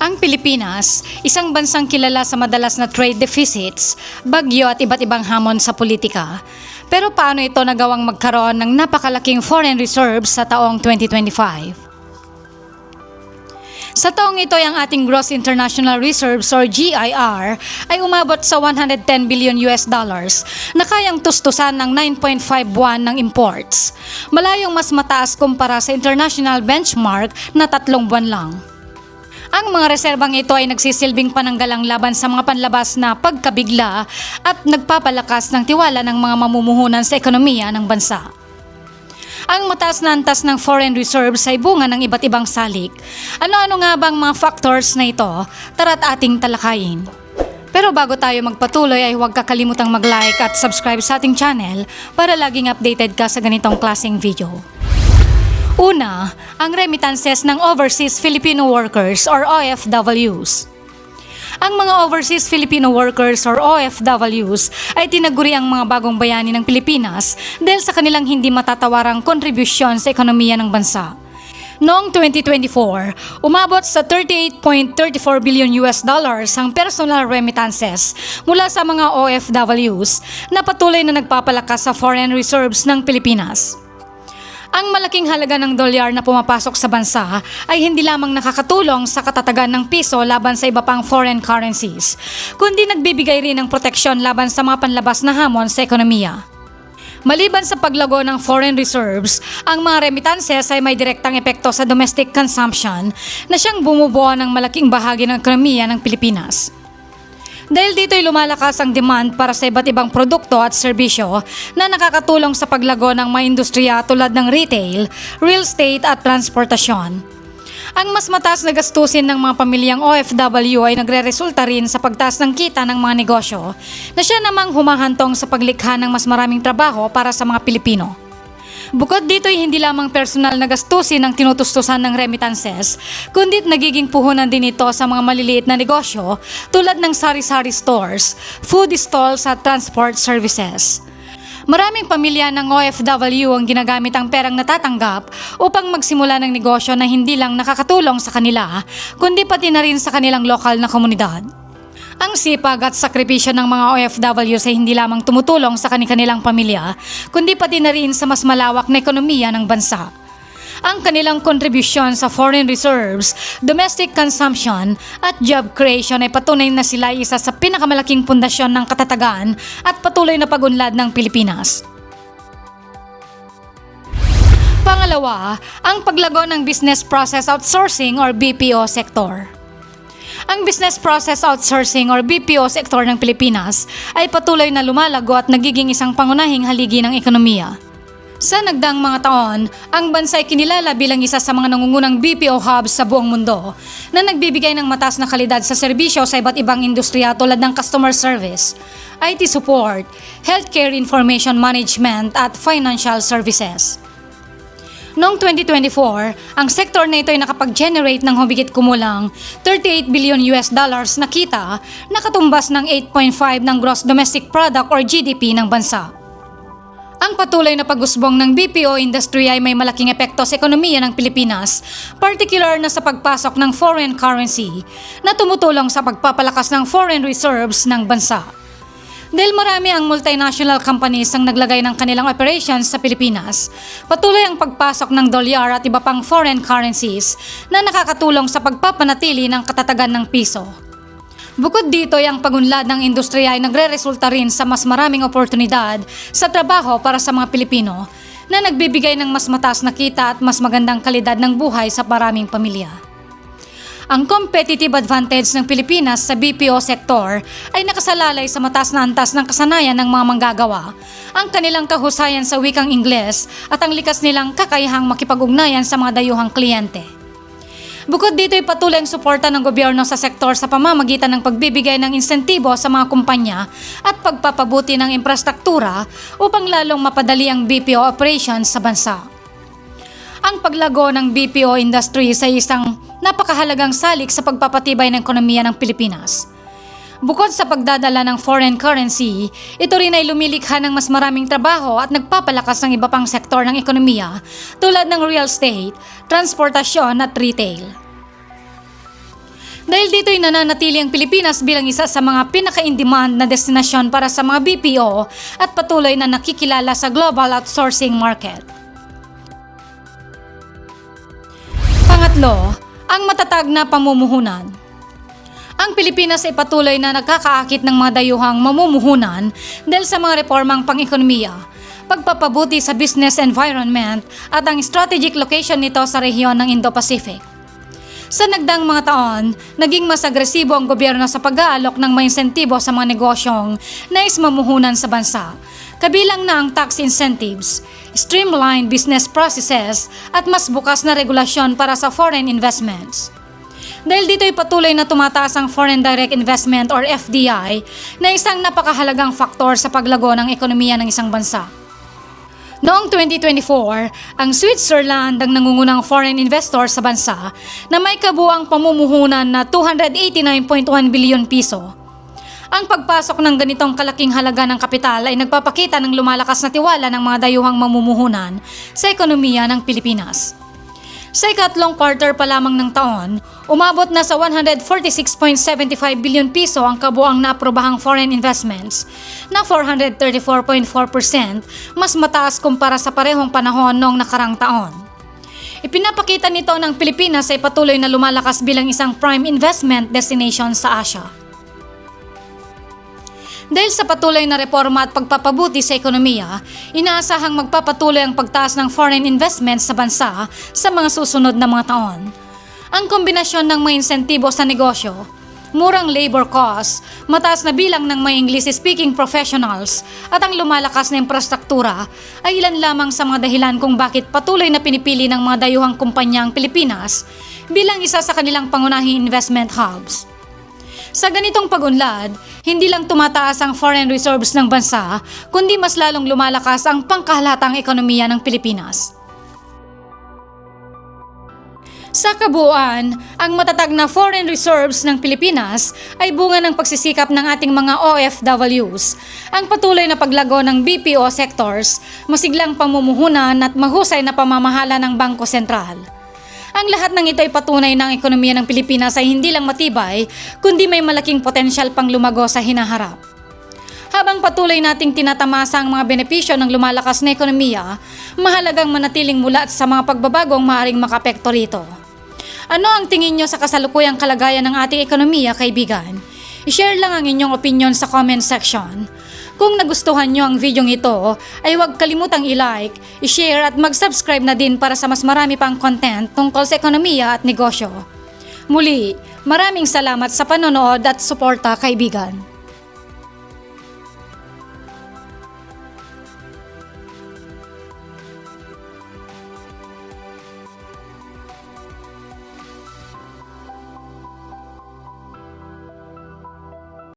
Ang Pilipinas, isang bansang kilala sa madalas na trade deficits, bagyo at iba't ibang hamon sa politika. Pero paano ito nagawang magkaroon ng napakalaking foreign reserves sa taong 2025? Sa taong ito, ang ating Gross International Reserves or GIR ay umabot sa 110 billion US dollars na kayang tustusan ng 9.5 buwan ng imports. Malayong mas mataas kumpara sa international benchmark na 3 buwan lang. Ang mga reserbang ito ay nagsisilbing pananggalang laban sa mga panlabas na pagkabigla at nagpapalakas ng tiwala ng mga mamumuhunan sa ekonomiya ng bansa. Ang mataas na antas ng foreign reserves ay bunga ng iba't ibang salik. Ano-ano nga bang mga factors na ito? Tara't ating talakayin. Pero bago tayo magpatuloy ay huwag kakalimutang mag-like at subscribe sa ating channel para laging updated ka sa ganitong klaseng video. Una, ang remittances ng Overseas Filipino Workers or OFWs. Ang mga Overseas Filipino Workers or OFWs ay tinaguri ang mga bagong bayani ng Pilipinas dahil sa kanilang hindi matatawarang kontribusyon sa ekonomiya ng bansa. Noong 2024, umabot sa 38.34 billion US dollars ang personal remittances mula sa mga OFWs na patuloy na nagpapalakas sa foreign reserves ng Pilipinas. Ang malaking halaga ng dolyar na pumapasok sa bansa ay hindi lamang nakakatulong sa katatagan ng piso laban sa iba pang foreign currencies, kundi nagbibigay rin ng proteksyon laban sa mga panlabas na hamon sa ekonomiya. Maliban sa paglago ng foreign reserves, ang mga remittances ay may direktang epekto sa domestic consumption na siyang bumubuo ng malaking bahagi ng ekonomiya ng Pilipinas. Dahil dito'y lumalakas ang demand para sa iba't ibang produkto at serbisyo na nakakatulong sa paglago ng mga industriya tulad ng retail, real estate at transportasyon. Ang mas mataas na gastusin ng mga pamilyang OFW ay nagre-resulta rin sa pagtaas ng kita ng mga negosyo na siya namang humahantong sa paglikha ng mas maraming trabaho para sa mga Pilipino. Bukod dito ay hindi lamang personal na gastusin ang tinutustusan ng remittances, kundi nagiging puhunan din ito sa mga maliliit na negosyo tulad ng sari-sari stores, food stalls at transport services. Maraming pamilya ng OFW ang ginagamit ang perang natatanggap upang magsimula ng negosyo na hindi lang nakakatulong sa kanila, kundi pati na rin sa kanilang lokal na komunidad. Ang sipag at sakripisyo ng mga OFW ay hindi lamang tumutulong sa kanilang pamilya, kundi pati na rin sa mas malawak na ekonomiya ng bansa. Ang kanilang kontribusyon sa foreign reserves, domestic consumption at job creation ay patunay na sila ay isa sa pinakamalaking pundasyon ng katatagan at patuloy na pag-unlad ng Pilipinas. Pangalawa, ang paglago ng business process outsourcing or BPO sector. Ang business process outsourcing or BPO sektor ng Pilipinas ay patuloy na lumalago at nagiging isang pangunahing haligi ng ekonomiya. Sa nagdaang mga taon, ang bansa ay kinilala bilang isa sa mga nangungunang BPO hubs sa buong mundo na nagbibigay ng mataas na kalidad sa serbisyo sa iba't ibang industriya tulad ng customer service, IT support, healthcare information management at financial services. Noong 2024, ang sektor na ito ay nakapag-generate ng humigit kumulang 38 billion US dollars na kita na katumbas ng 8.5 ng gross domestic product or GDP ng bansa. Ang patuloy na pag-usbong ng BPO industry ay may malaking epekto sa ekonomiya ng Pilipinas, particular na sa pagpasok ng foreign currency na tumutulong sa pagpapalakas ng foreign reserves ng bansa. Dahil marami ang multinational companies ang naglagay ng kanilang operations sa Pilipinas, patuloy ang pagpasok ng dolyar at iba pang foreign currencies na nakakatulong sa pagpapanatili ng katatagan ng piso. Bukod dito, ang pagunlad ng industriya ay nagre-resulta rin sa mas maraming oportunidad sa trabaho para sa mga Pilipino na nagbibigay ng mas mataas na kita at mas magandang kalidad ng buhay sa maraming pamilya. Ang competitive advantage ng Pilipinas sa BPO sektor ay nakasalalay sa mataas na antas ng kasanayan ng mga manggagawa, ang kanilang kahusayan sa wikang Ingles at ang likas nilang kakayahang makipag-ugnayan sa mga dayuhang kliyente. Bukod dito ay patuloy ang suporta ng gobyerno sa sektor sa pamamagitan ng pagbibigay ng insentibo sa mga kumpanya at pagpapabuti ng infrastruktura upang lalong mapadali ang BPO operations sa bansa. Ang paglago ng BPO industry sa isang napakahalagang salik sa pagpapatibay ng ekonomiya ng Pilipinas. Bukod sa pagdadala ng foreign currency, ito rin ay lumilikha ng mas maraming trabaho at nagpapalakas ng iba pang sektor ng ekonomiya tulad ng real estate, transportasyon at retail. Dahil dito'y nananatili ang Pilipinas bilang isa sa mga pinaka-in-demand na destinasyon para sa mga BPO at patuloy na nakikilala sa global outsourcing market. Pangatlo, ang matatag na pamumuhunan. Ang Pilipinas ay patuloy na nagkakaakit ng mga dayuhang mamumuhunan dahil sa mga reformang pang-ekonomiya, pagpapabuti sa business environment at ang strategic location nito sa rehiyon ng Indo-Pacific. Sa nagdaang mga taon, naging mas agresibo ang gobyerno sa pag-aalok ng mga insentibo sa mga negosyong nais mamuhunan sa bansa, kabilang na ang tax incentives, streamlined business processes at mas bukas na regulasyon para sa foreign investments. Dahil dito'y patuloy na tumataas ang Foreign Direct Investment or FDI na isang napakahalagang faktor sa paglago ng ekonomiya ng isang bansa. Noong 2024, ang Switzerland ang nangungunang foreign investor sa bansa na may kabuang pamumuhunan na 289.1 bilyon piso. Ang pagpasok ng ganitong kalaking halaga ng kapital ay nagpapakita ng lumalakas na tiwala ng mga dayuhang mamumuhunan sa ekonomiya ng Pilipinas. Sa ikatlong quarter pa lamang ng taon, umabot na sa 146.75 bilyon piso ang kabuang naaprobahang foreign investments na 434.4%, mas mataas kumpara sa parehong panahon noong nakarang taon. Ipinapakita nito ng Pilipinas ay patuloy na lumalakas bilang isang prime investment destination sa Asia. Dahil sa patuloy na reforma at pagpapabuti sa ekonomiya, inaasahang magpapatuloy ang pagtaas ng foreign investments sa bansa sa mga susunod na mga taon. Ang kombinasyon ng mga insentibo sa negosyo, murang labor costs, mataas na bilang ng mga English-speaking professionals at ang lumalakas na infrastruktura ay ilan lamang sa mga dahilan kung bakit patuloy na pinipili ng mga dayuhang kumpanya ang Pilipinas bilang isa sa kanilang pangunahing investment hubs. Sa ganitong pag-unlad, hindi lang tumataas ang foreign reserves ng bansa, kundi mas lalong lumalakas ang pangkahalatang ekonomiya ng Pilipinas. Sa kabuuan, ang matatag na foreign reserves ng Pilipinas ay bunga ng pagsisikap ng ating mga OFWs, ang patuloy na paglago ng BPO sectors, masiglang pamumuhunan at mahusay na pamamahala ng Bangko Sentral. Ang lahat ng ito ay patunay na ang ekonomiya ng Pilipinas ay hindi lang matibay, kundi may malaking potensyal pang lumago sa hinaharap. Habang patuloy nating tinatamasa ang mga benepisyo ng lumalakas na ekonomiya, mahalagang manatiling mulat sa mga pagbabagong maaaring makapekto rito. Ano ang tingin nyo sa kasalukuyang kalagayan ng ating ekonomiya, kaibigan? I-share lang ang inyong opinion sa comment section. Kung nagustuhan nyo ang video ito, ay huwag kalimutang i-like, i-share at mag-subscribe na din para sa mas marami pang content tungkol sa ekonomiya at negosyo. Muli, maraming salamat sa panonood at suporta, kaibigan.